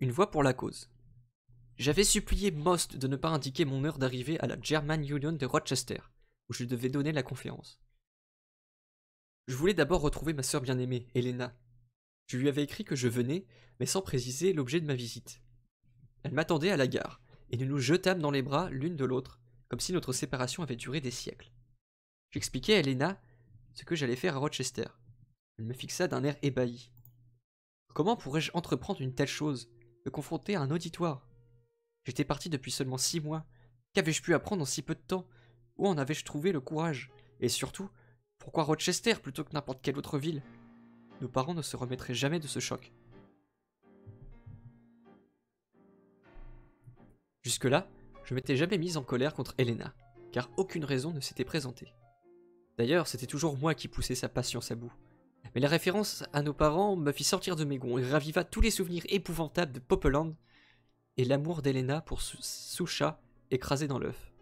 Une voix pour la cause. J'avais supplié Most de ne pas indiquer mon heure d'arrivée à la German Union de Rochester, où je devais donner la conférence. Je voulais d'abord retrouver ma sœur bien-aimée, Helena. Je lui avais écrit que je venais, mais sans préciser l'objet de ma visite. Elle m'attendait à la gare, et nous nous jetâmes dans les bras l'une de l'autre, comme si notre séparation avait duré des siècles. J'expliquai à Helena ce que j'allais faire à Rochester. Elle me fixa d'un air ébahi. Comment pourrais-je entreprendre une telle chose, me confronter à un auditoire? J'étais parti depuis seulement 6 mois. Qu'avais-je pu apprendre en si peu de temps? Où en avais-je trouvé le courage? Et surtout, pourquoi Rochester plutôt que n'importe quelle autre ville? Nos parents ne se remettraient jamais de ce choc. Jusque-là, je m'étais jamais mise en colère contre Helena, car aucune raison ne s'était présentée. D'ailleurs, c'était toujours moi qui poussais sa patience à bout. Mais la référence à nos parents me fit sortir de mes gonds et raviva tous les souvenirs épouvantables de Popeland et l'amour d'Helena pour Soucha écrasé dans l'œuf.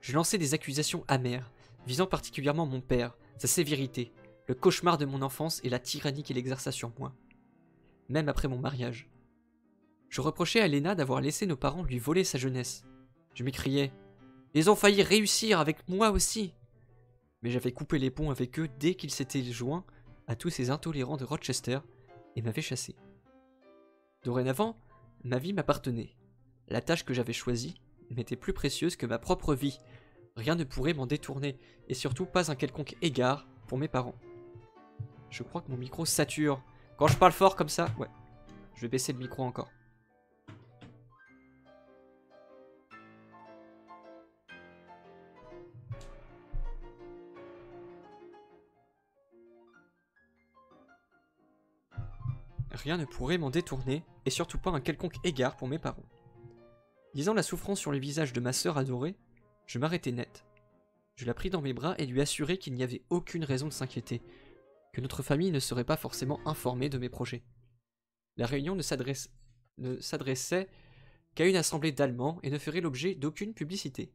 Je lançai des accusations amères, visant particulièrement mon père, sa sévérité, le cauchemar de mon enfance et la tyrannie qu'il exerça sur moi. Même après mon mariage. Je reprochais à Helena d'avoir laissé nos parents lui voler sa jeunesse. Je m'écriais « Ils ont failli réussir avec moi aussi !» Mais j'avais coupé les ponts avec eux dès qu'ils s'étaient joints à tous ces intolérants de Rochester et m'avaient chassé. Dorénavant, ma vie m'appartenait. La tâche que j'avais choisie m'était plus précieuse que ma propre vie. Rien ne pourrait m'en détourner, et surtout pas un quelconque égard pour mes parents. Je crois que mon micro sature. Quand je parle fort comme ça, ouais, je vais baisser le micro encore. Rien ne pourrait m'en détourner, et surtout pas un quelconque égard pour mes parents. Lisant la souffrance sur le visage de ma sœur adorée, je m'arrêtai net. Je la pris dans mes bras et lui assurai qu'il n'y avait aucune raison de s'inquiéter, que notre famille ne serait pas forcément informée de mes projets. La réunion ne s'adressait qu'à une assemblée d'Allemands et ne ferait l'objet d'aucune publicité.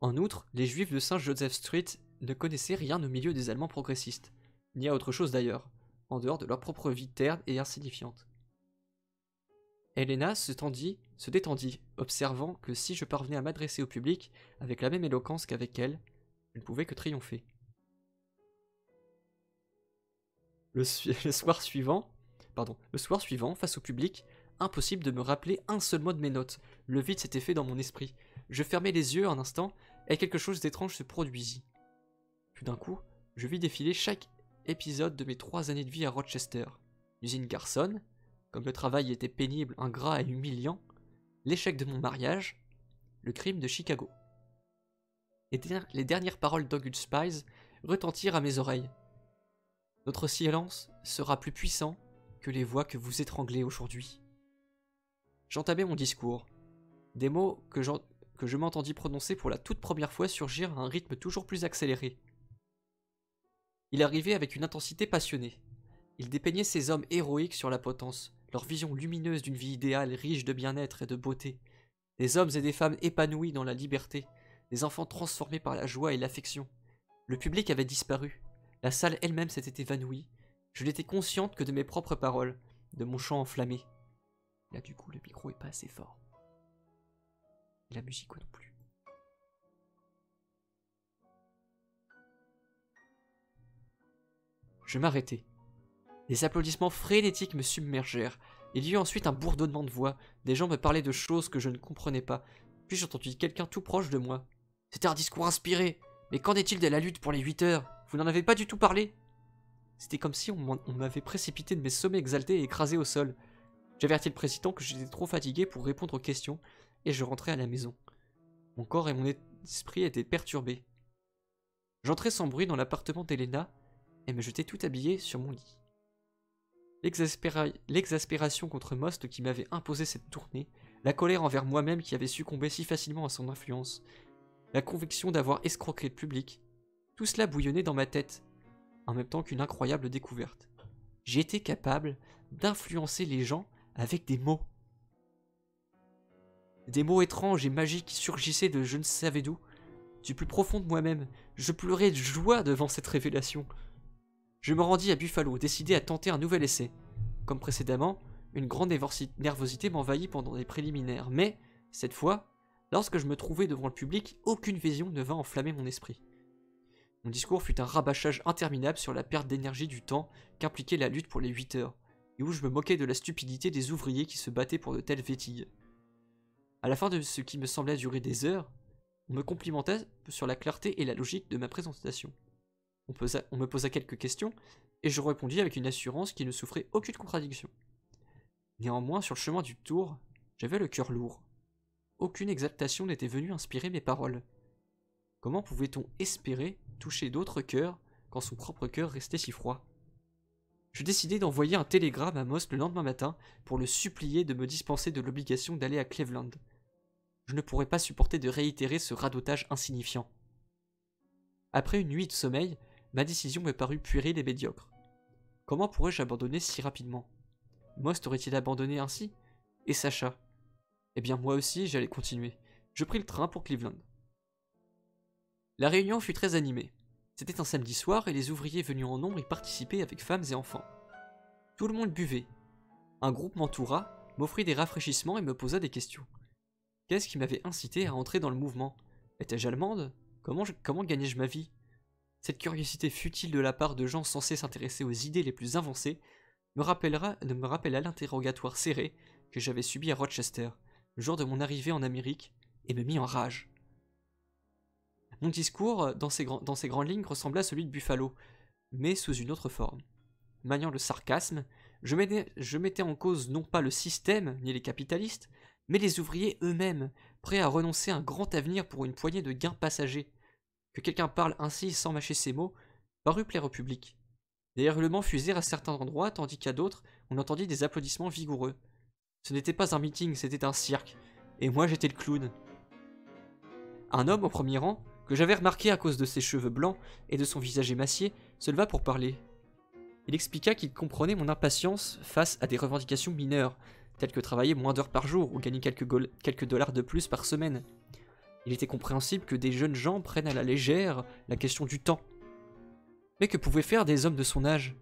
En outre, les Juifs de Saint Joseph Street ne connaissaient rien au milieu des Allemands progressistes, ni à autre chose d'ailleurs, en dehors de leur propre vie terne et insignifiante. Helena se détendit, observant que si je parvenais à m'adresser au public avec la même éloquence qu'avec elle, je ne pouvais que triompher. Le soir suivant, face au public, impossible de me rappeler un seul mot de mes notes. Le vide s'était fait dans mon esprit. Je fermai les yeux un instant, et quelque chose d'étrange se produisit. Tout d'un coup, je vis défiler chaque épisode de mes 3 années de vie à Rochester. L'usine Garson, comme le travail était pénible, ingrat et humiliant, l'échec de mon mariage, le crime de Chicago. Les dernières paroles d'August Spies retentirent à mes oreilles. Notre silence sera plus puissant que les voix que vous étranglez aujourd'hui. J'entamai mon discours. Des mots que je m'entendis prononcer pour la toute première fois surgirent à un rythme toujours plus accéléré. Il arrivait avec une intensité passionnée. Il dépeignait ces hommes héroïques sur la potence, leur vision lumineuse d'une vie idéale riche de bien-être et de beauté, des hommes et des femmes épanouis dans la liberté, des enfants transformés par la joie et l'affection. Le public avait disparu, la salle elle-même s'était évanouie, je n'étais consciente que de mes propres paroles, de mon chant enflammé. Là du coup le micro est pas assez fort. Et la musique non plus. Je m'arrêtai. Des applaudissements frénétiques me submergèrent. Il y eut ensuite un bourdonnement de voix. Des gens me parlaient de choses que je ne comprenais pas. Puis j'entendis quelqu'un tout proche de moi. C'était un discours inspiré. Mais qu'en est-il de la lutte pour les 8 heures? Vous n'en avez pas du tout parlé? C'était comme si on m'avait précipité de mes sommets exaltés et écrasé au sol. J'avertis le président que j'étais trop fatigué pour répondre aux questions, et je rentrai à la maison. Mon corps et mon esprit étaient perturbés. J'entrai sans bruit dans l'appartement d'Helena, et me jetai tout habillé sur mon lit. L'exaspération contre Most qui m'avait imposé cette tournée, la colère envers moi-même qui avait succombé si facilement à son influence, la conviction d'avoir escroqué le public, tout cela bouillonnait dans ma tête, en même temps qu'une incroyable découverte. J'étais capable d'influencer les gens avec des mots. Des mots étranges et magiques qui surgissaient de je ne savais d'où. Du plus profond de moi-même, je pleurais de joie devant cette révélation. Je me rendis à Buffalo, décidé à tenter un nouvel essai. Comme précédemment, une grande nervosité m'envahit pendant les préliminaires, mais, cette fois, lorsque je me trouvais devant le public, aucune vision ne vint enflammer mon esprit. Mon discours fut un rabâchage interminable sur la perte d'énergie du temps qu'impliquait la lutte pour les 8 heures, et où je me moquais de la stupidité des ouvriers qui se battaient pour de telles vétilles. À la fin de ce qui me semblait durer des heures, on me complimentait sur la clarté et la logique de ma présentation. On me posa quelques questions, et je répondis avec une assurance qui ne souffrait aucune contradiction. Néanmoins, sur le chemin du tour, j'avais le cœur lourd. Aucune exaltation n'était venue inspirer mes paroles. Comment pouvait-on espérer toucher d'autres cœurs quand son propre cœur restait si froid? Je décidai d'envoyer un télégramme à Most le lendemain matin pour le supplier de me dispenser de l'obligation d'aller à Cleveland. Je ne pourrais pas supporter de réitérer ce radotage insignifiant. Après une nuit de sommeil, ma décision me parut puérile et médiocre. Comment pourrais-je abandonner si rapidement? Most aurait-il abandonné ainsi? Et Sacha? Eh bien moi aussi j'allais continuer. Je pris le train pour Cleveland. La réunion fut très animée. C'était un samedi soir et les ouvriers venus en nombre y participaient avec femmes et enfants. Tout le monde buvait. Un groupe m'entoura, m'offrit des rafraîchissements et me posa des questions. Qu'est-ce qui m'avait incité à entrer dans le mouvement? Étais-je allemande? Comment gagnais-je ma vie? Cette curiosité futile de la part de gens censés s'intéresser aux idées les plus avancées me rappella l'interrogatoire serré que j'avais subi à Rochester, le jour de mon arrivée en Amérique, et me mit en rage. Mon discours, dans ses grandes lignes, ressemblait à celui de Buffalo, mais sous une autre forme. Maniant le sarcasme, je mettais en cause non pas le système ni les capitalistes, mais les ouvriers eux-mêmes, prêts à renoncer à un grand avenir pour une poignée de gains passagers. Que quelqu'un parle ainsi sans mâcher ses mots parut plaire au public. Des hurlements fusèrent à certains endroits, tandis qu'à d'autres, on entendit des applaudissements vigoureux. Ce n'était pas un meeting, c'était un cirque, et moi j'étais le clown. Un homme au premier rang, que j'avais remarqué à cause de ses cheveux blancs et de son visage émacié, se leva pour parler. Il expliqua qu'il comprenait mon impatience face à des revendications mineures, telles que travailler moins d'heures par jour ou gagner quelques dollars de plus par semaine. Il était compréhensible que des jeunes gens prennent à la légère la question du temps. Mais que pouvaient faire des hommes de son âge?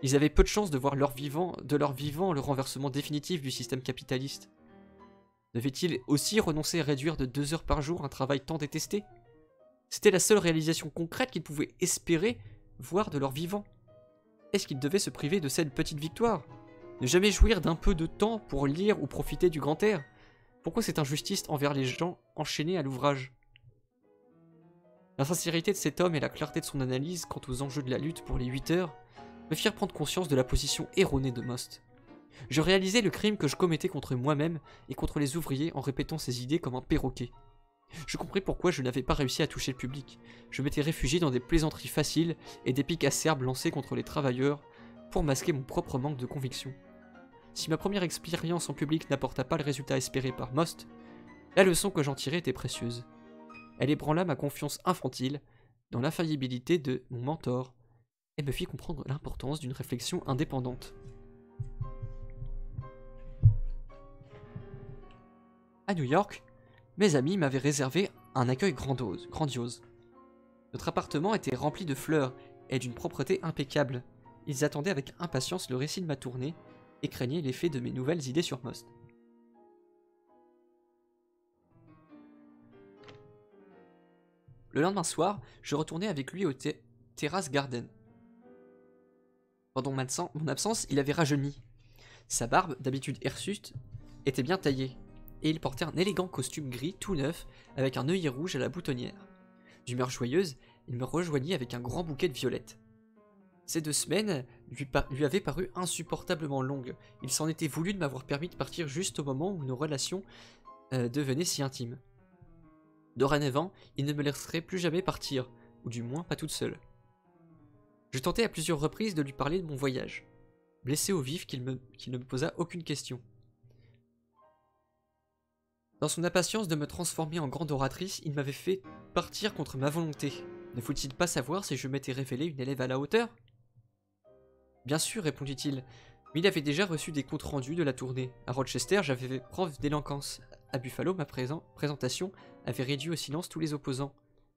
Ils avaient peu de chance de voir leur vivant le renversement définitif du système capitaliste. Devaient-ils aussi renoncer à réduire de 2 heures par jour un travail tant détesté? C'était la seule réalisation concrète qu'ils pouvaient espérer voir de leur vivant. Est-ce qu'ils devaient se priver de cette petite victoire? Ne jamais jouir d'un peu de temps pour lire ou profiter du grand air? Pourquoi cette injustice envers les gens enchaînés à l'ouvrage? La sincérité de cet homme et la clarté de son analyse quant aux enjeux de la lutte pour les 8 heures me firent prendre conscience de la position erronée de Most. Je réalisais le crime que je commettais contre moi-même et contre les ouvriers en répétant ces idées comme un perroquet. Je compris pourquoi je n'avais pas réussi à toucher le public. Je m'étais réfugié dans des plaisanteries faciles et des piques acerbes lancées contre les travailleurs pour masquer mon propre manque de conviction. Si ma première expérience en public n'apporta pas le résultat espéré par Most, la leçon que j'en tirais était précieuse. Elle ébranla ma confiance infantile dans l'infaillibilité de mon mentor et me fit comprendre l'importance d'une réflexion indépendante. À New York, mes amis m'avaient réservé un accueil grandiose. Notre appartement était rempli de fleurs et d'une propreté impeccable. Ils attendaient avec impatience le récit de ma tournée et craignaient l'effet de mes nouvelles idées sur Most. Le lendemain soir, je retournai avec lui au Terrace Garden. Pendant mon absence, il avait rajeuni. Sa barbe, d'habitude hirsute, était bien taillée, et il portait un élégant costume gris tout neuf avec un œillet rouge à la boutonnière. D'humeur joyeuse, il me rejoignit avec un grand bouquet de violettes. Ces 2 semaines lui avaient paru insupportablement longues. Il s'en était voulu de m'avoir permis de partir juste au moment où nos relations devenaient si intimes. Dorénavant, il ne me laisserait plus jamais partir, ou du moins pas toute seule. Je tentai à plusieurs reprises de lui parler de mon voyage, blessé au vif qu'il ne me posa aucune question. Dans son impatience de me transformer en grande oratrice, il m'avait fait partir contre ma volonté. Ne faut-il pas savoir si je m'étais révélé une élève à la hauteur? Bien sûr, répondit-il, mais il avait déjà reçu des comptes rendus de la tournée. À Rochester, j'avais fait preuve d'éloquence. À Buffalo, ma présentation avait réduit au silence tous les opposants.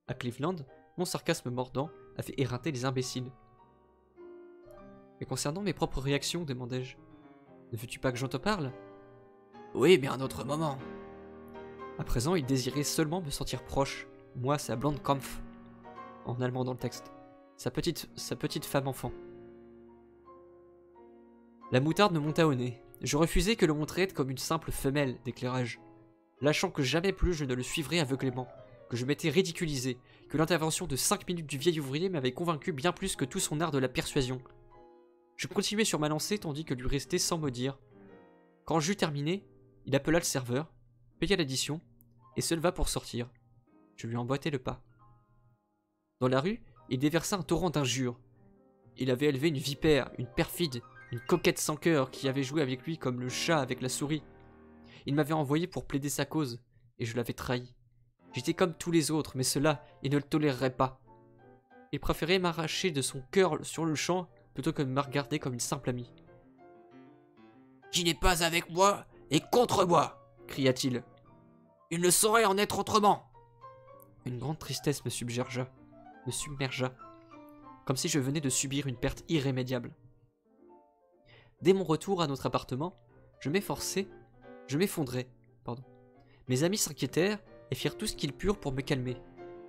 À Cleveland, mon sarcasme mordant avait éreinté les imbéciles. Et concernant mes propres réactions, demandai-je. Ne veux-tu pas que j'en te parle? Oui, mais à un autre moment. À présent, il désirait seulement me sentir proche. Moi, sa blonde Kampf. En allemand dans le texte. Sa petite femme-enfant. La moutarde me monta au nez. Je refusai que l'on me traite comme une simple femelle d'éclairage. Lâchant que jamais plus je ne le suivrais aveuglément, que je m'étais ridiculisé, que l'intervention de 5 minutes du vieil ouvrier m'avait convaincu bien plus que tout son art de la persuasion. Je continuai sur ma lancée tandis que lui restait sans mot dire. Quand j'eus terminé, il appela le serveur, paya l'addition, et se leva pour sortir. Je lui emboîtai le pas. Dans la rue, il déversa un torrent d'injures. Il avait élevé une vipère, une perfide, une coquette sans cœur qui avait joué avec lui comme le chat avec la souris. Il m'avait envoyé pour plaider sa cause, et je l'avais trahi. J'étais comme tous les autres, mais cela, il ne le tolérerait pas. Il préférait m'arracher de son cœur sur le champ plutôt que de me regarder comme une simple amie. « Qui n'est pas avec moi est contre moi !» cria-t-il. « Il ne saurait en être autrement !» Une grande tristesse me submergea, comme si je venais de subir une perte irrémédiable. Dès mon retour à notre appartement, je m'effondrai. Mes amis s'inquiétèrent et firent tout ce qu'ils purent pour me calmer.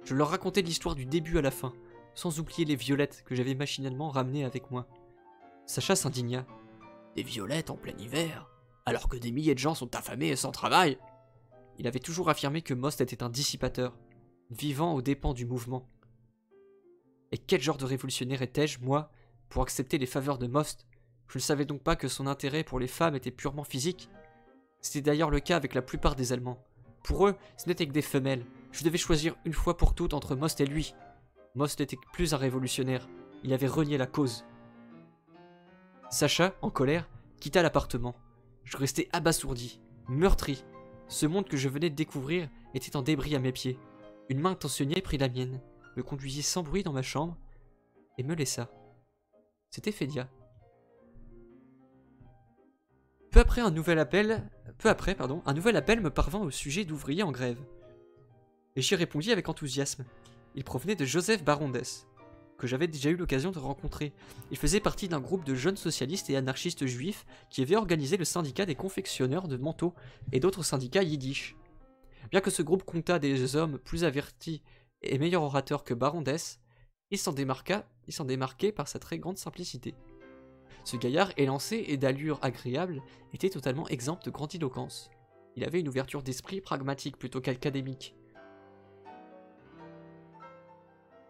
Je leur racontai l'histoire du début à la fin, sans oublier les violettes que j'avais machinalement ramenées avec moi. Sacha s'indigna. « Des violettes en plein hiver, alors que des milliers de gens sont affamés et sans travail !» Il avait toujours affirmé que Most était un dissipateur, vivant aux dépens du mouvement. Et quel genre de révolutionnaire étais-je, moi, pour accepter les faveurs de Most? Je ne savais donc pas que son intérêt pour les femmes était purement physique. C'était d'ailleurs le cas avec la plupart des Allemands. Pour eux, ce n'était que des femelles. Je devais choisir une fois pour toutes entre Most et lui. Most n'était plus un révolutionnaire. Il avait renié la cause. Sacha, en colère, quitta l'appartement. Je restais abasourdi, meurtri. Ce monde que je venais de découvrir était en débris à mes pieds. Une main intentionnée prit la mienne, me conduisit sans bruit dans ma chambre et me laissa. C'était Fédia. Peu après, un nouvel appel me parvint au sujet d'ouvriers en grève. Et j'y répondis avec enthousiasme. Il provenait de Joseph Barondès, que j'avais déjà eu l'occasion de rencontrer. Il faisait partie d'un groupe de jeunes socialistes et anarchistes juifs qui avait organisé le syndicat des confectionneurs de manteaux et d'autres syndicats yiddish. Bien que ce groupe comptât des hommes plus avertis et meilleurs orateurs que Barondès, il s'en démarquait par sa très grande simplicité. Ce gaillard élancé et d'allure agréable était totalement exempt de grandiloquence. Il avait une ouverture d'esprit pragmatique plutôt qu'académique.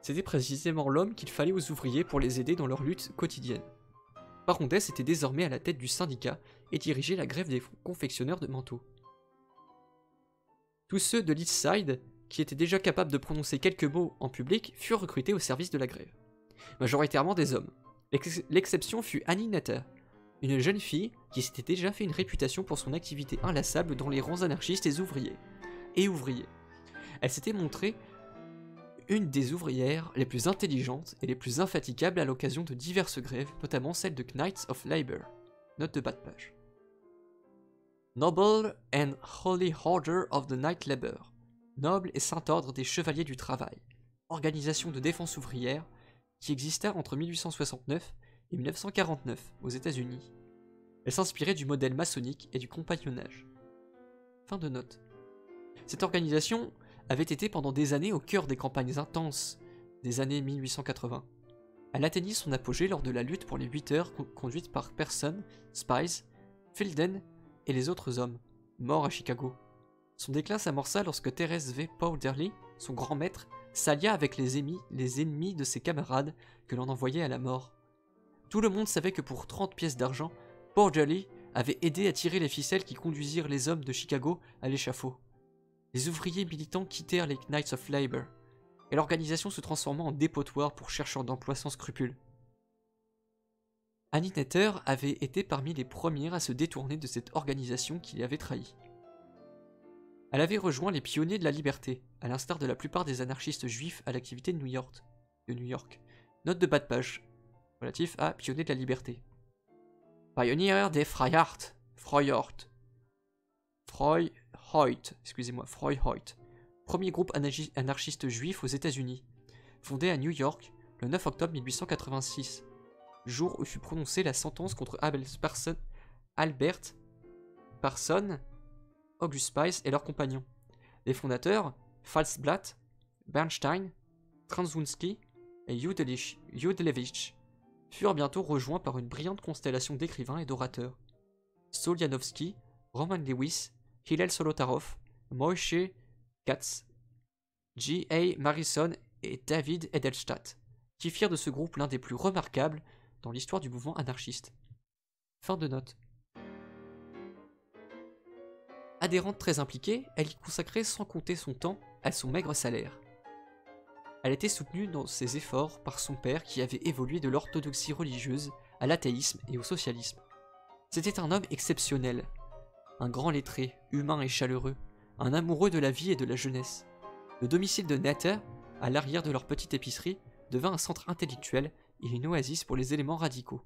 C'était précisément l'homme qu'il fallait aux ouvriers pour les aider dans leur lutte quotidienne. Barondès était désormais à la tête du syndicat et dirigeait la grève des confectionneurs de manteaux. Tous ceux de l'East Side, qui étaient déjà capables de prononcer quelques mots en public, furent recrutés au service de la grève. Majoritairement des hommes. L'exception fut Annie Netter, une jeune fille qui s'était déjà fait une réputation pour son activité inlassable dans les rangs anarchistes et ouvriers. Elle s'était montrée une des ouvrières les plus intelligentes et les plus infatigables à l'occasion de diverses grèves, notamment celle de Knights of Labour. Note de bas de page. Noble and Holy Order of the Night Labor. Noble et saint ordre des chevaliers du travail. Organisation de défense ouvrière qui exista entre 1869 et 1949 aux États-Unis. Elle s'inspirait du modèle maçonnique et du compagnonnage. Fin de note. Cette organisation avait été pendant des années au cœur des campagnes intenses des années 1880. Elle atteignit son apogée lors de la lutte pour les 8 heures conduite par Person, Spies, Fielden et les autres hommes, morts à Chicago. Son déclin s'amorça lorsque Terence V. Powderly, son grand maître, s'allia avec les ennemis de ses camarades que l'on envoyait à la mort. Tout le monde savait que pour 30 pièces d'argent, Powderly avait aidé à tirer les ficelles qui conduisirent les hommes de Chicago à l'échafaud. Les ouvriers militants quittèrent les Knights of Labour, et l'organisation se transforma en dépotoir pour chercheurs d'emploi sans scrupules. Annie Netter avait été parmi les premières à se détourner de cette organisation qui l'avait trahi. Elle avait rejoint les pionniers de la liberté, à l'instar de la plupart des anarchistes juifs à l'activité de New York. Note de bas de page, relatif à pionniers de la liberté. Pioneer des Freiheit, Freiheit, premier groupe anarchiste juif aux États-Unis, fondé à New York le 9 octobre 1886. jour où fut prononcée la sentence contre Albert Parson, August Spice et leurs compagnons. Les fondateurs, Falsblatt, Bernstein, Transwunski et Yudelevich, furent bientôt rejoints par une brillante constellation d'écrivains et d'orateurs. Soljanovski, Roman Lewis, Hillel Solotarov, Moishe Katz, J.A. Marison et David Edelstadt, qui firent de ce groupe l'un des plus remarquables dans l'histoire du mouvement anarchiste. Fin de note. Adhérente très impliquée, elle y consacrait sans compter son temps à son maigre salaire. Elle était soutenue dans ses efforts par son père qui avait évolué de l'orthodoxie religieuse à l'athéisme et au socialisme. C'était un homme exceptionnel, un grand lettré, humain et chaleureux, un amoureux de la vie et de la jeunesse. Le domicile de Netter, à l'arrière de leur petite épicerie, devint un centre intellectuel et une oasis pour les éléments radicaux.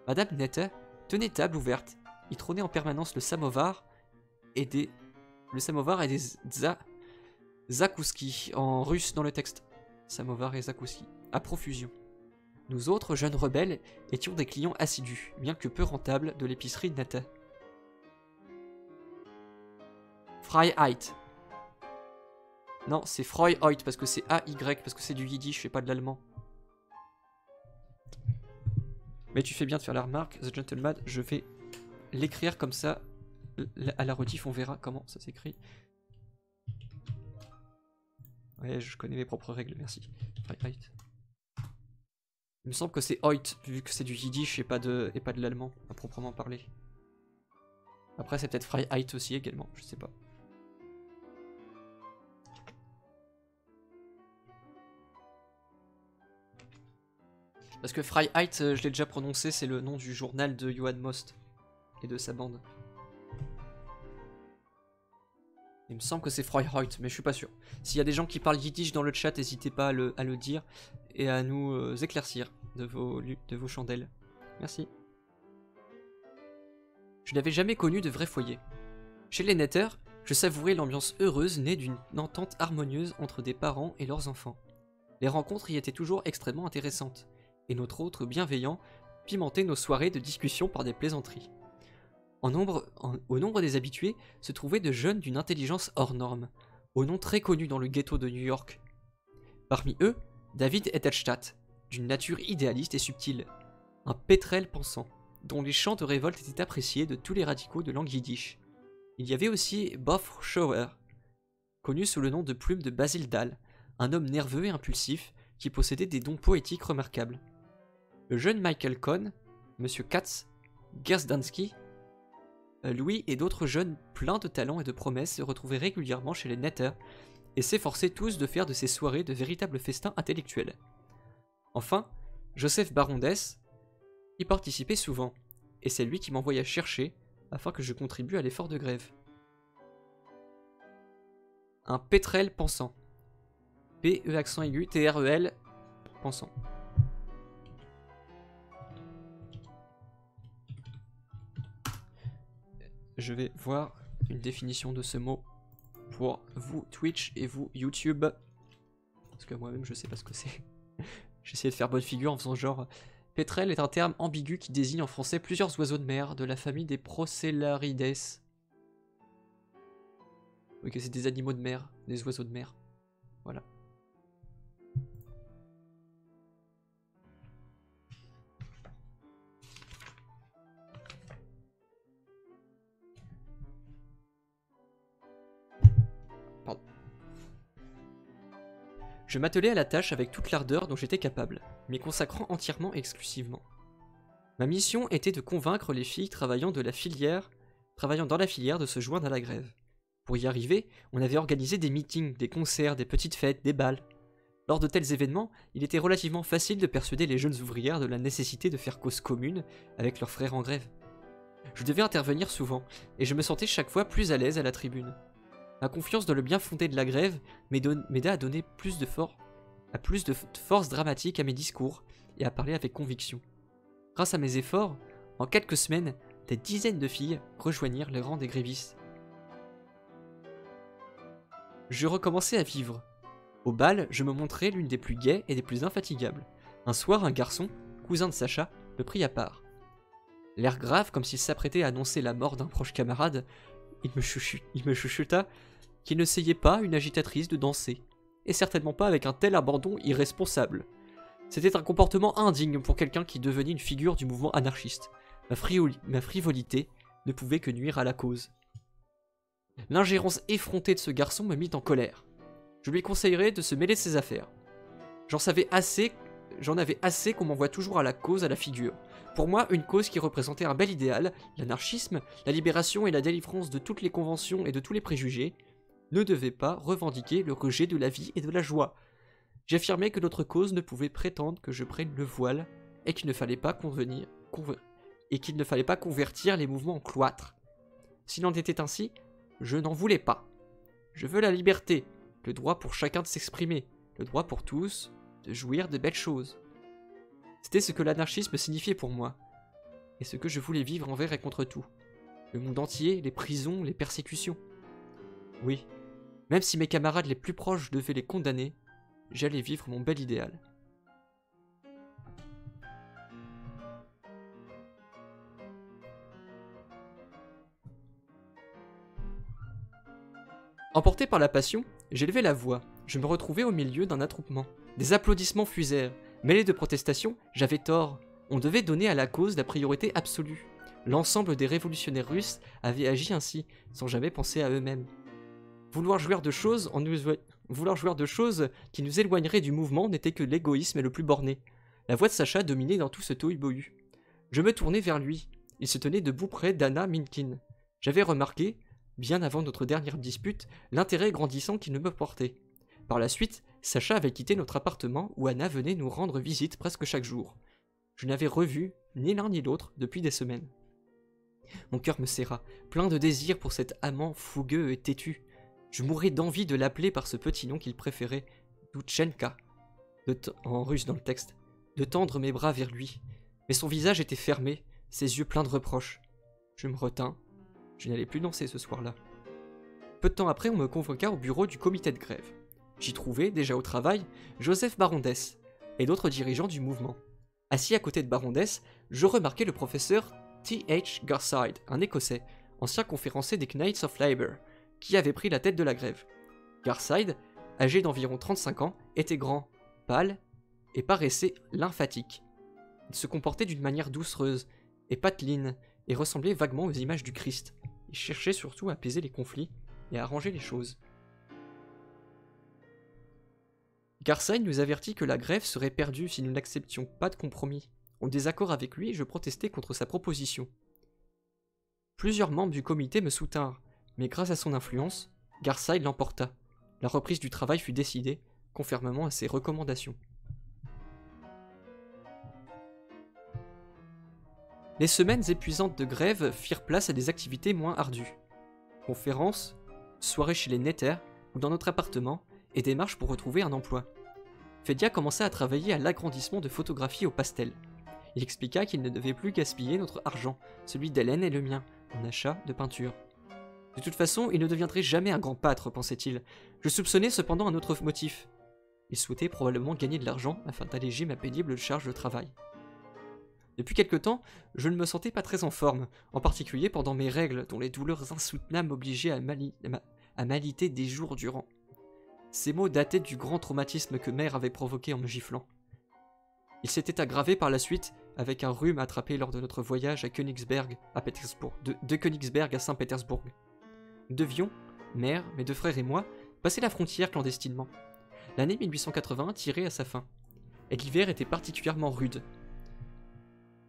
Madame Netter tenait table ouverte, y trônait en permanence le samovar et des zakouski, en russe dans le texte. Samovar et zakouski, à profusion. Nous autres, jeunes rebelles, étions des clients assidus, bien que peu rentables, de l'épicerie Netter. Freiheit. Non, c'est Freiheit parce que c'est A-Y, parce que c'est du yiddish et pas de l'allemand. Mais tu fais bien de faire la remarque, The Gentleman, je vais l'écrire comme ça. À la rediff, on verra comment ça s'écrit. Ouais, je connais mes propres règles, merci. Freiheit. Il me semble que c'est Heut, vu que c'est du yiddish et pas de l'allemand, à proprement parler. Après, c'est peut-être Freiheit aussi également, je sais pas. Parce que Freiheit, je l'ai déjà prononcé, c'est le nom du journal de Johann Most et de sa bande. Il me semble que c'est Freiheit, mais je suis pas sûr. S'il y a des gens qui parlent yiddish dans le chat, n'hésitez pas à le dire et à nous éclaircir de vos chandelles. Merci. Je n'avais jamais connu de vrai foyer. Chez les Netter, je savourais l'ambiance heureuse née d'une entente harmonieuse entre des parents et leurs enfants. Les rencontres y étaient toujours extrêmement intéressantes, et notre hôte bienveillant pimentait nos soirées de discussion par des plaisanteries. Au nombre des habitués se trouvaient de jeunes d'une intelligence hors norme, au nom très connu dans le ghetto de New York. Parmi eux, David Edelstadt, d'une nature idéaliste et subtile, un pétrel pensant, dont les chants de révolte étaient appréciés de tous les radicaux de langue yiddish. Il y avait aussi Boff Schauer, connu sous le nom de plume de Basil Dahl, un homme nerveux et impulsif qui possédait des dons poétiques remarquables. Le jeune Michael Cohn, Monsieur Katz, Gersdansky, Louis et d'autres jeunes pleins de talent et de promesses se retrouvaient régulièrement chez les Netter et s'efforçaient tous de faire de ces soirées de véritables festins intellectuels. Enfin, Joseph Barondès y participait souvent, et c'est lui qui m'envoya chercher afin que je contribue à l'effort de grève. Un pétrel pensant. P-E accent aigu, T-R-E-L, pensant. Je vais voir une définition de ce mot pour vous Twitch et vous YouTube. Parce que moi-même je sais pas ce que c'est. J'ai essayé de faire bonne figure en faisant genre... Pétrel est un terme ambigu qui désigne en français plusieurs oiseaux de mer de la famille des Procellarides. Ok, c'est des animaux de mer, des oiseaux de mer. Voilà. Je m'attelai à la tâche avec toute l'ardeur dont j'étais capable, m'y consacrant entièrement et exclusivement. Ma mission était de convaincre les filles travaillant dans la filière de se joindre à la grève. Pour y arriver, on avait organisé des meetings, des concerts, des petites fêtes, des bals. Lors de tels événements, il était relativement facile de persuader les jeunes ouvrières de la nécessité de faire cause commune avec leurs frères en grève. Je devais intervenir souvent, et je me sentais chaque fois plus à l'aise à la tribune. Ma confiance dans le bien fondé de la grève m'aida à donner plus de force dramatique à mes discours et à parler avec conviction. Grâce à mes efforts, en quelques semaines, des dizaines de filles rejoignirent les rangs des grévistes. Je recommençais à vivre. Au bal, je me montrais l'une des plus gaies et des plus infatigables. Un soir, un garçon, cousin de Sacha, me prit à part. L'air grave, comme s'il s'apprêtait à annoncer la mort d'un proche camarade, il me chuchota qu'il ne essayait pas une agitatrice de danser, et certainement pas avec un tel abandon irresponsable. C'était un comportement indigne pour quelqu'un qui devenait une figure du mouvement anarchiste. Ma frivolité ne pouvait que nuire à la cause. L'ingérence effrontée de ce garçon me mit en colère. Je lui conseillerais de se mêler de ses affaires. J'en avais assez qu'on m'envoie toujours à la cause à la figure. Pour moi, une cause qui représentait un bel idéal, l'anarchisme, la libération et la délivrance de toutes les conventions et de tous les préjugés, ne devait pas revendiquer le rejet de la vie et de la joie. J'affirmais que notre cause ne pouvait prétendre que je prenne le voile et qu'il ne fallait pas convertir les mouvements en cloître. S'il en était ainsi, je n'en voulais pas. Je veux la liberté, le droit pour chacun de s'exprimer, le droit pour tous de jouir de belles choses. C'était ce que l'anarchisme signifiait pour moi, et ce que je voulais vivre envers et contre tout. Le monde entier, les prisons, les persécutions. Oui, même si mes camarades les plus proches devaient les condamner, j'allais vivre mon bel idéal. Emporté par la passion, j'élevai la voix. Je me retrouvai au milieu d'un attroupement. Des applaudissements fusèrent. Mêlés de protestations, j'avais tort. On devait donner à la cause la priorité absolue. L'ensemble des révolutionnaires russes avaient agi ainsi, sans jamais penser à eux-mêmes. Vouloir jouir de choses qui nous éloigneraient du mouvement n'était que l'égoïsme le plus borné. La voix de Sacha dominait dans tout ce tohu-bohu. Je me tournai vers lui. Il se tenait debout près d'Anna Minkin. J'avais remarqué, bien avant notre dernière dispute, l'intérêt grandissant qu'il me portait. Par la suite, Sacha avait quitté notre appartement où Anna venait nous rendre visite presque chaque jour. Je n'avais revu ni l'un ni l'autre depuis des semaines. Mon cœur me serra, plein de désir pour cet amant fougueux et têtu. Je mourais d'envie de l'appeler par ce petit nom qu'il préférait, Doutchenka, en russe dans le texte, de tendre mes bras vers lui. Mais son visage était fermé, ses yeux pleins de reproches. Je me retins. Je n'allais plus danser ce soir-là. Peu de temps après, on me convoqua au bureau du comité de grève. J'y trouvais, déjà au travail, Joseph Barondès et d'autres dirigeants du mouvement. Assis à côté de Barondès, je remarquai le professeur T.H. Garside, un Écossais, ancien conférencier des Knights of Labour, qui avait pris la tête de la grève. Garside, âgé d'environ 35 ans, était grand, pâle et paraissait lymphatique. Il se comportait d'une manière doucereuse et pateline et ressemblait vaguement aux images du Christ. Il cherchait surtout à apaiser les conflits et à arranger les choses. Garside nous avertit que la grève serait perdue si nous n'acceptions pas de compromis. En désaccord avec lui, je protestai contre sa proposition. Plusieurs membres du comité me soutinrent, mais grâce à son influence, Garside l'emporta. La reprise du travail fut décidée, conformément à ses recommandations. Les semaines épuisantes de grève firent place à des activités moins ardues. Conférences, soirées chez les Netter ou dans notre appartement, et démarches pour retrouver un emploi. Fedia commença à travailler à l'agrandissement de photographies au pastel. Il expliqua qu'il ne devait plus gaspiller notre argent, celui d'Hélène et le mien, en achat de peinture. De toute façon, il ne deviendrait jamais un grand pâtre, pensait-il. Je soupçonnais cependant un autre motif. Il souhaitait probablement gagner de l'argent afin d'alléger ma pénible charge de travail. Depuis quelque temps, je ne me sentais pas très en forme, en particulier pendant mes règles, dont les douleurs insoutenables m'obligeaient à m'aliter des jours durant. Ces mots dataient du grand traumatisme que mère avait provoqué en me giflant. Il s'était aggravé par la suite avec un rhume attrapé lors de notre voyage à Königsberg, de Königsberg à Saint-Pétersbourg. Nous devions, mère, mes deux frères et moi, passer la frontière clandestinement. L'année 1880 tirait à sa fin, et l'hiver était particulièrement rude.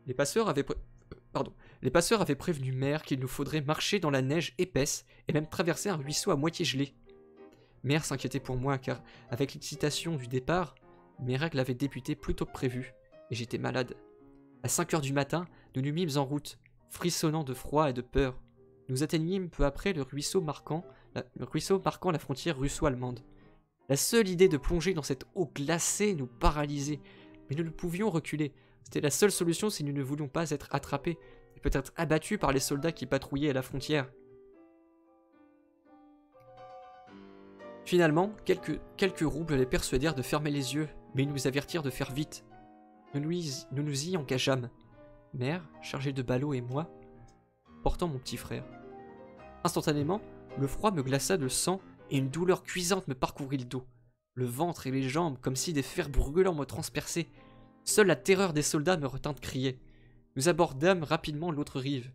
Les passeurs avaient prévenu mère qu'il nous faudrait marcher dans la neige épaisse et même traverser un ruisseau à moitié gelé. Mère s'inquiétait pour moi car, avec l'excitation du départ, mes règles avaient débuté plus tôt que prévu, et j'étais malade. À 5 heures du matin, nous nous mîmes en route, frissonnant de froid et de peur. Nous atteignîmes peu après le ruisseau marquant la frontière russo-allemande. La seule idée de plonger dans cette eau glacée nous paralysait, mais nous ne pouvions reculer. C'était la seule solution si nous ne voulions pas être attrapés, et peut-être abattus par les soldats qui patrouillaient à la frontière. Finalement, quelques roubles les persuadèrent de fermer les yeux, mais ils nous avertirent de faire vite. nous nous y engageâmes. Mère, chargée de ballots et moi, portant mon petit frère. Instantanément, le froid me glaça le sang et une douleur cuisante me parcourut le dos. Le ventre et les jambes, comme si des fers brûlants me transperçaient. Seule la terreur des soldats me retint de crier. Nous abordâmes rapidement l'autre rive.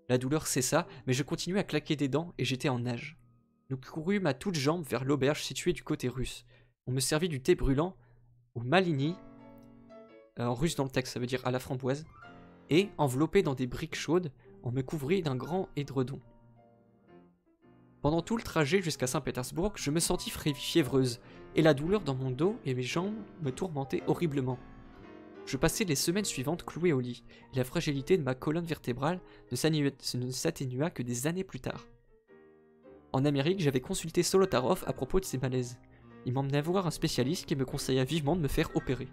La douleur cessa, mais je continuais à claquer des dents et j'étais en nage. Nous courûmes à toutes jambes vers l'auberge située du côté russe. On me servit du thé brûlant au malini, en russe dans le texte, ça veut dire à la framboise, et, enveloppé dans des briques chaudes, on me couvrit d'un grand édredon. Pendant tout le trajet jusqu'à Saint-Pétersbourg, je me sentis fiévreuse, et la douleur dans mon dos et mes jambes me tourmentait horriblement. Je passai les semaines suivantes clouée au lit, et la fragilité de ma colonne vertébrale ne s'atténua que des années plus tard. En Amérique, j'avais consulté Solotaroff à propos de ces malaises. Il m'emmenait voir un spécialiste qui me conseilla vivement de me faire opérer.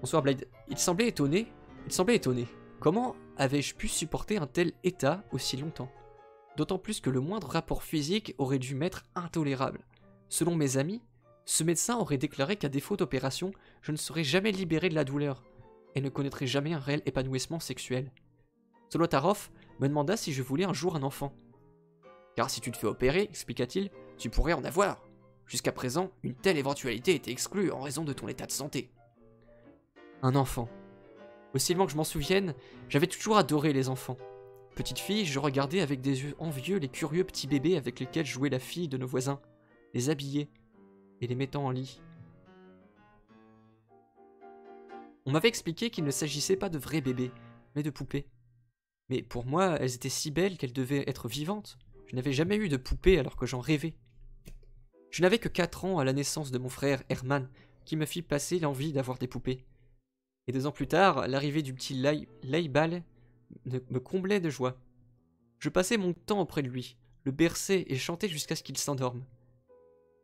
Bonsoir Blade. Il semblait étonné. Comment avais-je pu supporter un tel état aussi longtemps? D'autant plus que le moindre rapport physique aurait dû m'être intolérable. Selon mes amis, ce médecin aurait déclaré qu'à défaut d'opération, je ne serais jamais libéré de la douleur et ne connaîtrais jamais un réel épanouissement sexuel. Solotaroff me demanda si je voulais un jour un enfant. Car si tu te fais opérer, expliqua-t-il, tu pourrais en avoir. Jusqu'à présent, une telle éventualité était exclue en raison de ton état de santé. Un enfant. Aussi loin que je m'en souvienne, j'avais toujours adoré les enfants. Petite fille, je regardais avec des yeux envieux les curieux petits bébés avec lesquels jouait la fille de nos voisins, les habillait et les mettant en lit. On m'avait expliqué qu'il ne s'agissait pas de vrais bébés, mais de poupées. Mais pour moi, elles étaient si belles qu'elles devaient être vivantes. Je n'avais jamais eu de poupée alors que j'en rêvais. Je n'avais que 4 ans à la naissance de mon frère Herman, qui me fit passer l'envie d'avoir des poupées. Et 2 ans plus tard, l'arrivée du petit Laïbal me comblait de joie. Je passais mon temps auprès de lui, le berçais et chantais jusqu'à ce qu'il s'endorme.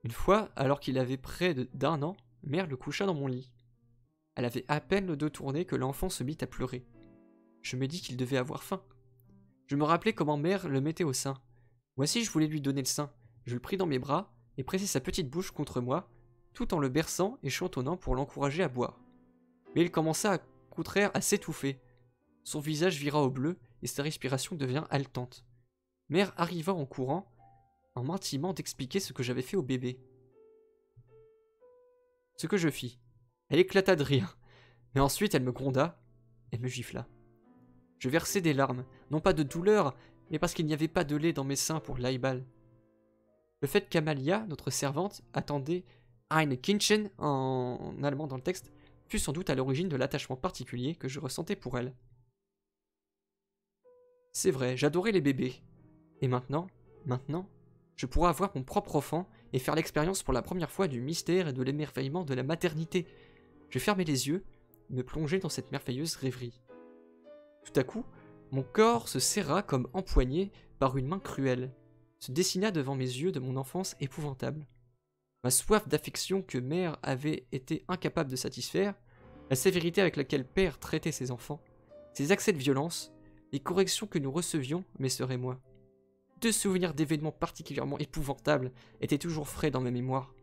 Une fois, alors qu'il avait près d'1 an, mère le coucha dans mon lit. Elle avait à peine le dos tourné que l'enfant se mit à pleurer. Je me dis qu'il devait avoir faim. Je me rappelais comment mère le mettait au sein. Moi aussi je voulais lui donner le sein. Je le pris dans mes bras et pressai sa petite bouche contre moi, tout en le berçant et chantonnant pour l'encourager à boire. Mais il commença à contraire à s'étouffer. Son visage vira au bleu et sa respiration devint haletante. Mère arriva en courant, en m'intimant d'expliquer ce que j'avais fait au bébé. Ce que je fis. Elle éclata de rire, mais ensuite elle me gronda et me gifla. Je versai des larmes, non pas de douleur, mais parce qu'il n'y avait pas de lait dans mes seins pour Laïbal. Le fait qu'Amalia, notre servante, attendait Ein Kindchen en allemand dans le texte, fut sans doute à l'origine de l'attachement particulier que je ressentais pour elle. C'est vrai, j'adorais les bébés. Et maintenant, je pourrais avoir mon propre enfant et faire l'expérience pour la première fois du mystère et de l'émerveillement de la maternité. Je fermai les yeux, me plongeai dans cette merveilleuse rêverie. Tout à coup, mon corps se serra comme empoigné par une main cruelle, se dessina devant mes yeux de mon enfance épouvantable. Ma soif d'affection que mère avait été incapable de satisfaire, la sévérité avec laquelle père traitait ses enfants, ses accès de violence, les corrections que nous recevions, mes sœurs et moi. 2 souvenirs d'événements particulièrement épouvantables étaient toujours frais dans ma mémoire.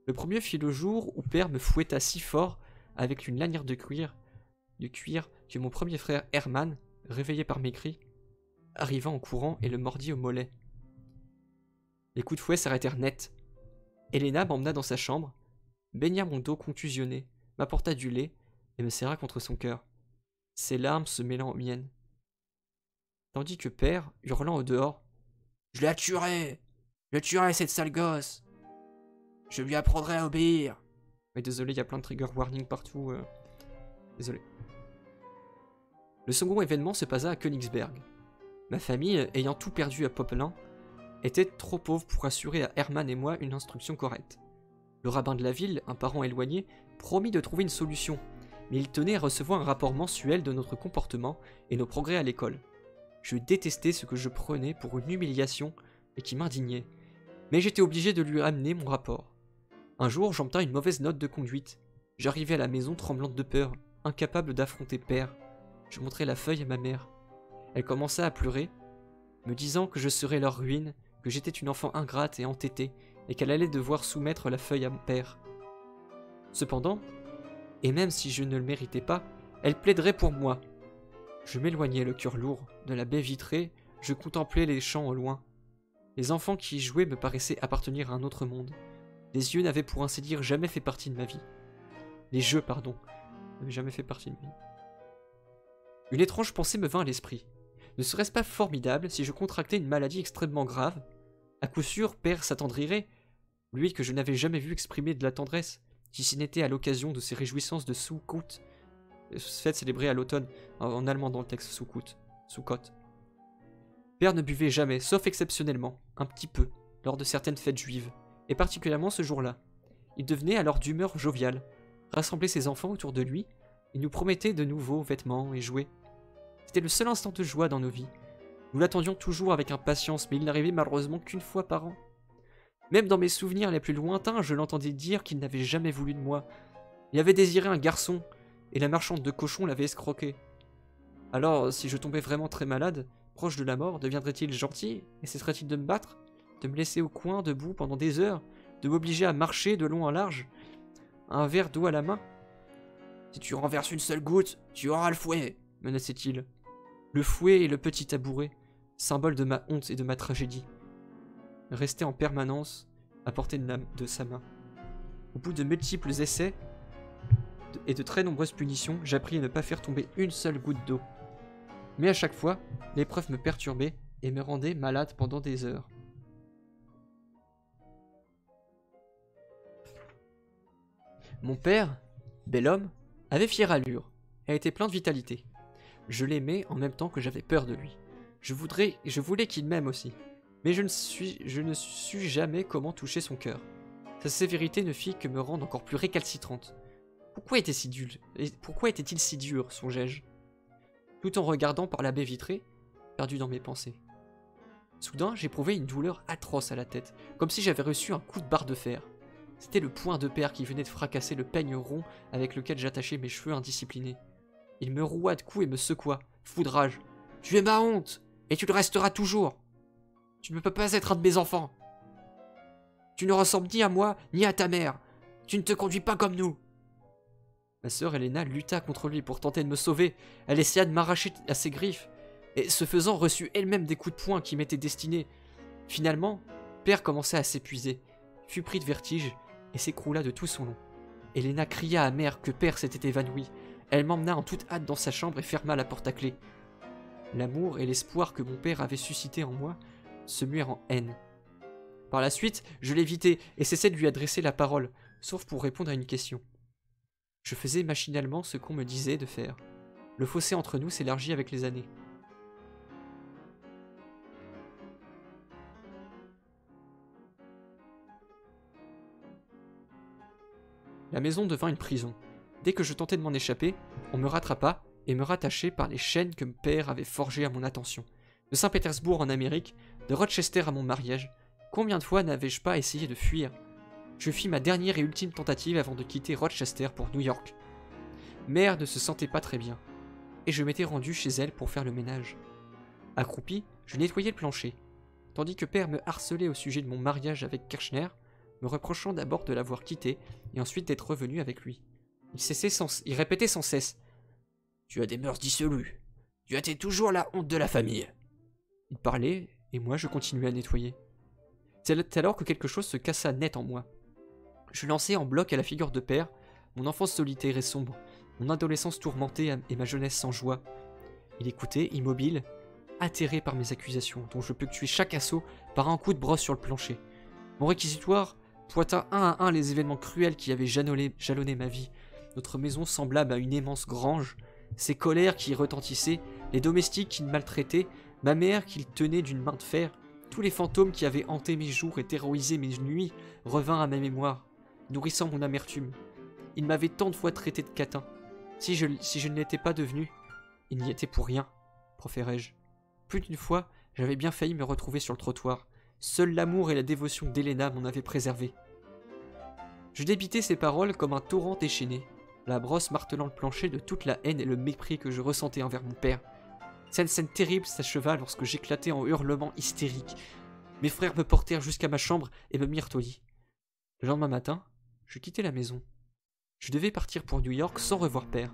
Le premier fut le jour où père me fouetta si fort avec une lanière de cuir que mon premier frère Herman, réveillé par mes cris, arriva en courant et le mordit au mollet. Les coups de fouet s'arrêtèrent net. Elena m'emmena dans sa chambre, baigna mon dos contusionné, m'apporta du lait et me serra contre son cœur, ses larmes se mêlant aux miennes. Tandis que père, hurlant au dehors, « Je la tuerai! Je tuerai cette sale gosse! Je lui apprendrai à obéir! » Mais désolé, il y a plein de trigger warning partout. Désolé. Le second événement se passa à Königsberg. Ma famille, ayant tout perdu à Popelin, était trop pauvre pour assurer à Herman et moi une instruction correcte. Le rabbin de la ville, un parent éloigné, promit de trouver une solution, mais il tenait à recevoir un rapport mensuel de notre comportement et nos progrès à l'école. Je détestais ce que je prenais pour une humiliation et qui m'indignait, mais j'étais obligé de lui amener mon rapport. Un jour, j'obtins une mauvaise note de conduite. J'arrivai à la maison tremblante de peur, incapable d'affronter père. Je montrai la feuille à ma mère. Elle commença à pleurer, me disant que je serais leur ruine, que j'étais une enfant ingrate et entêtée, et qu'elle allait devoir soumettre la feuille à mon père. Cependant, et même si je ne le méritais pas, elle plaiderait pour moi. Je m'éloignais le cœur lourd de la baie vitrée, je contemplais les champs au loin. Les enfants qui y jouaient me paraissaient appartenir à un autre monde. Les yeux n'avaient pour ainsi dire jamais fait partie de ma vie. Les jeux, pardon, n'avaient jamais fait partie de ma vie. Une étrange pensée me vint à l'esprit. Ne serait-ce pas formidable si je contractais une maladie extrêmement grave? À coup sûr, père s'attendrirait, lui que je n'avais jamais vu exprimer de la tendresse, si ce n'était à l'occasion de ses réjouissances de Sukkot, fête célébrée à l'automne, en allemand dans le texte Sukkot. Père ne buvait jamais, sauf exceptionnellement, un petit peu, lors de certaines fêtes juives, et particulièrement ce jour-là. Il devenait alors d'humeur joviale, rassemblait ses enfants autour de lui, et nous promettait de nouveaux vêtements et jouets. C'était le seul instant de joie dans nos vies. Nous l'attendions toujours avec impatience, mais il n'arrivait malheureusement qu'une fois par an. Même dans mes souvenirs les plus lointains, je l'entendais dire qu'il n'avait jamais voulu de moi. Il avait désiré un garçon, et la marchande de cochons l'avait escroqué. Alors, si je tombais vraiment très malade, proche de la mort, deviendrait-il gentil, et cesserait-il de me battre, de me laisser au coin, debout, pendant des heures, de m'obliger à marcher de long en large, un verre d'eau à la main? Si tu renverses une seule goutte, tu auras le fouet, menaçait-il. Le fouet et le petit tabouret, symbole de ma honte et de ma tragédie, restaient en permanence à portée de sa main. Au bout de multiples essais et de très nombreuses punitions, j'appris à ne pas faire tomber une seule goutte d'eau. Mais à chaque fois, l'épreuve me perturbait et me rendait malade pendant des heures. Mon père, bel homme, avait fière allure et était plein de vitalité. Je l'aimais en même temps que j'avais peur de lui. Je voulais qu'il m'aime aussi, mais je ne sus jamais comment toucher son cœur. Sa sévérité ne fit que me rendre encore plus récalcitrante. Pourquoi était-il si dur, songeai-je, tout en regardant par la baie vitrée, perdu dans mes pensées. Soudain, j'éprouvais une douleur atroce à la tête, comme si j'avais reçu un coup de barre de fer. C'était le poing de père qui venait de fracasser le peigne rond avec lequel j'attachais mes cheveux indisciplinés. Il me roua de coups et me secoua, fou de rage. « Tu es ma honte, et tu le resteras toujours. Tu ne peux pas être un de mes enfants. Tu ne ressembles ni à moi, ni à ta mère. Tu ne te conduis pas comme nous. » Ma sœur Helena lutta contre lui pour tenter de me sauver. Elle essaya de m'arracher à ses griffes, et ce faisant reçut elle-même des coups de poing qui m'étaient destinés. Finalement, père commençait à s'épuiser, fut pris de vertige, et s'écroula de tout son long. Helena cria à mère que père s'était évanoui. Elle m'emmena en toute hâte dans sa chambre et ferma la porte à clé. L'amour et l'espoir que mon père avait suscité en moi se muèrent en haine. Par la suite, je l'évitai et cessai de lui adresser la parole, sauf pour répondre à une question. Je faisais machinalement ce qu'on me disait de faire. Le fossé entre nous s'élargit avec les années. La maison devint une prison. Dès que je tentais de m'en échapper, on me rattrapa et me rattachait par les chaînes que mon père avait forgées à mon attention. De Saint-Pétersbourg en Amérique, de Rochester à mon mariage, combien de fois n'avais-je pas essayé de fuir? Je fis ma dernière et ultime tentative avant de quitter Rochester pour New York. Mère ne se sentait pas très bien, et je m'étais rendu chez elle pour faire le ménage. Accroupi, je nettoyais le plancher, tandis que père me harcelait au sujet de mon mariage avec Kirchner, me reprochant d'abord de l'avoir quitté et ensuite d'être revenu avec lui. Il répétait sans cesse « Tu as des mœurs dissolues. Tu as été toujours la honte de la famille. » Il parlait, et moi je continuais à nettoyer. C'est alors que quelque chose se cassa net en moi. Je lançai en bloc à la figure de père, mon enfance solitaire et sombre, mon adolescence tourmentée et ma jeunesse sans joie. Il écoutait, immobile, atterré par mes accusations, dont je ponctuais chaque assaut par un coup de brosse sur le plancher. Mon réquisitoire pointa un à un les événements cruels qui avaient jalonné ma vie. Notre maison semblable à une immense grange, ses colères qui y retentissaient, les domestiques qui me maltraitaient, ma mère qu'il tenait d'une main de fer, tous les fantômes qui avaient hanté mes jours et terrorisé mes nuits revinrent à ma mémoire, nourrissant mon amertume. Il m'avait tant de fois traité de catin. Si je ne l'étais pas devenu, il n'y était pour rien, proférai-je. Plus d'une fois, j'avais bien failli me retrouver sur le trottoir. Seul l'amour et la dévotion d'Helena m'en avaient préservé. Je débitais ces paroles comme un torrent déchaîné, la brosse martelant le plancher de toute la haine et le mépris que je ressentais envers mon père. Cette scène terrible s'acheva lorsque j'éclatai en hurlements hystériques. Mes frères me portèrent jusqu'à ma chambre et me mirent au lit. Le lendemain matin, je quittai la maison. Je devais partir pour New York sans revoir père.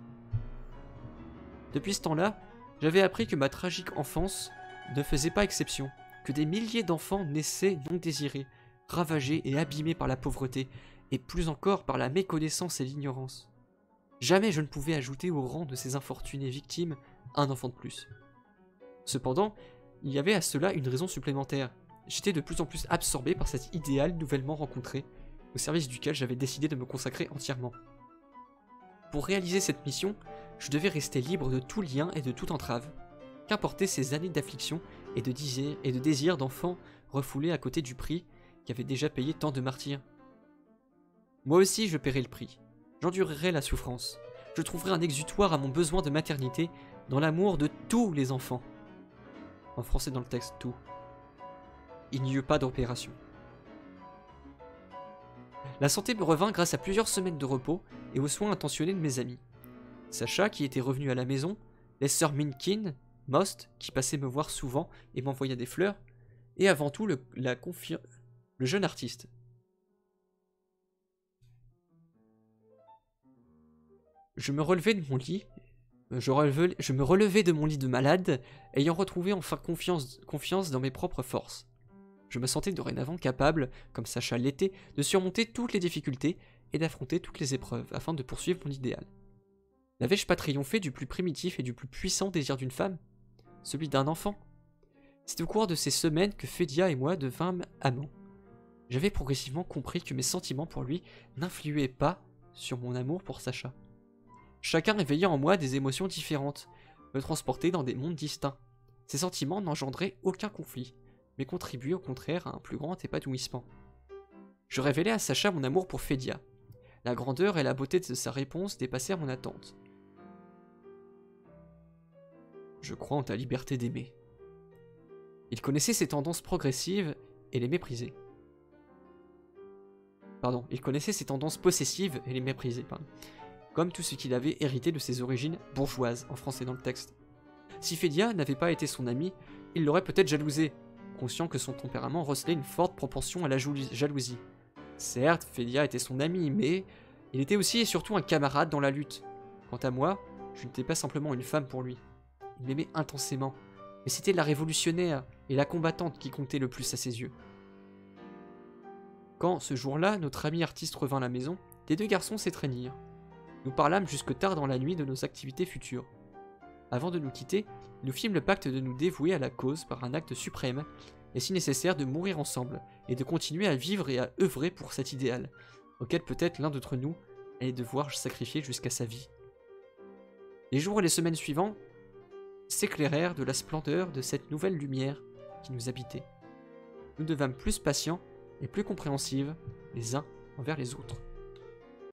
Depuis ce temps-là, j'avais appris que ma tragique enfance ne faisait pas exception, que des milliers d'enfants naissaient non désirés, ravagés et abîmés par la pauvreté, et plus encore par la méconnaissance et l'ignorance. Jamais je ne pouvais ajouter au rang de ces infortunées victimes un enfant de plus. Cependant, il y avait à cela une raison supplémentaire. J'étais de plus en plus absorbé par cet idéal nouvellement rencontré, au service duquel j'avais décidé de me consacrer entièrement. Pour réaliser cette mission, je devais rester libre de tout lien et de toute entrave. Qu'importaient ces années d'affliction et de désir d'enfant refoulés à côté du prix qui avait déjà payé tant de martyrs. Moi aussi je paierai le prix. J'endurerai la souffrance. Je trouverai un exutoire à mon besoin de maternité dans l'amour de tous les enfants. En français dans le texte, tout. Il n'y eut pas d'opération. La santé me revint grâce à plusieurs semaines de repos et aux soins intentionnés de mes amis. Sacha, qui était revenu à la maison, les sœurs Minkin, Most, qui passait me voir souvent et m'envoya des fleurs, et avant tout le jeune artiste. Je me relevai de mon lit de malade, ayant retrouvé enfin confiance dans mes propres forces. Je me sentais dorénavant capable, comme Sacha l'était, de surmonter toutes les difficultés et d'affronter toutes les épreuves afin de poursuivre mon idéal. N'avais-je pas triomphé du plus primitif et du plus puissant désir d'une femme? Celui d'un enfant. C'est au cours de ces semaines que Fédia et moi devînmes amants. J'avais progressivement compris que mes sentiments pour lui n'influaient pas sur mon amour pour Sacha. Chacun réveillait en moi des émotions différentes, me transportait dans des mondes distincts. Ces sentiments n'engendraient aucun conflit, mais contribuaient au contraire à un plus grand épanouissement. Je révélai à Sacha mon amour pour Fédia. La grandeur et la beauté de sa réponse dépassèrent mon attente. Je crois en ta liberté d'aimer. Il connaissait ses tendances progressives et les méprisait. Il connaissait ses tendances possessives et les méprisait, comme tout ce qu'il avait hérité de ses origines bourgeoises, en français dans le texte. Si Fédia n'avait pas été son ami, il l'aurait peut-être jalousé, conscient que son tempérament recelait une forte propension à la jalousie. Certes, Fédia était son ami, mais il était aussi et surtout un camarade dans la lutte. Quant à moi, je n'étais pas simplement une femme pour lui. Il m'aimait intensément, mais c'était la révolutionnaire et la combattante qui comptaient le plus à ses yeux. Quand, ce jour-là, notre ami artiste revint à la maison, les deux garçons s'étreignirent. Nous parlâmes jusque tard dans la nuit de nos activités futures. Avant de nous quitter, nous fîmes le pacte de nous dévouer à la cause par un acte suprême, et si nécessaire de mourir ensemble, et de continuer à vivre et à œuvrer pour cet idéal, auquel peut-être l'un d'entre nous allait devoir sacrifier jusqu'à sa vie. Les jours et les semaines suivants s'éclairèrent de la splendeur de cette nouvelle lumière qui nous habitait. Nous devînmes plus patients et plus compréhensifs les uns envers les autres.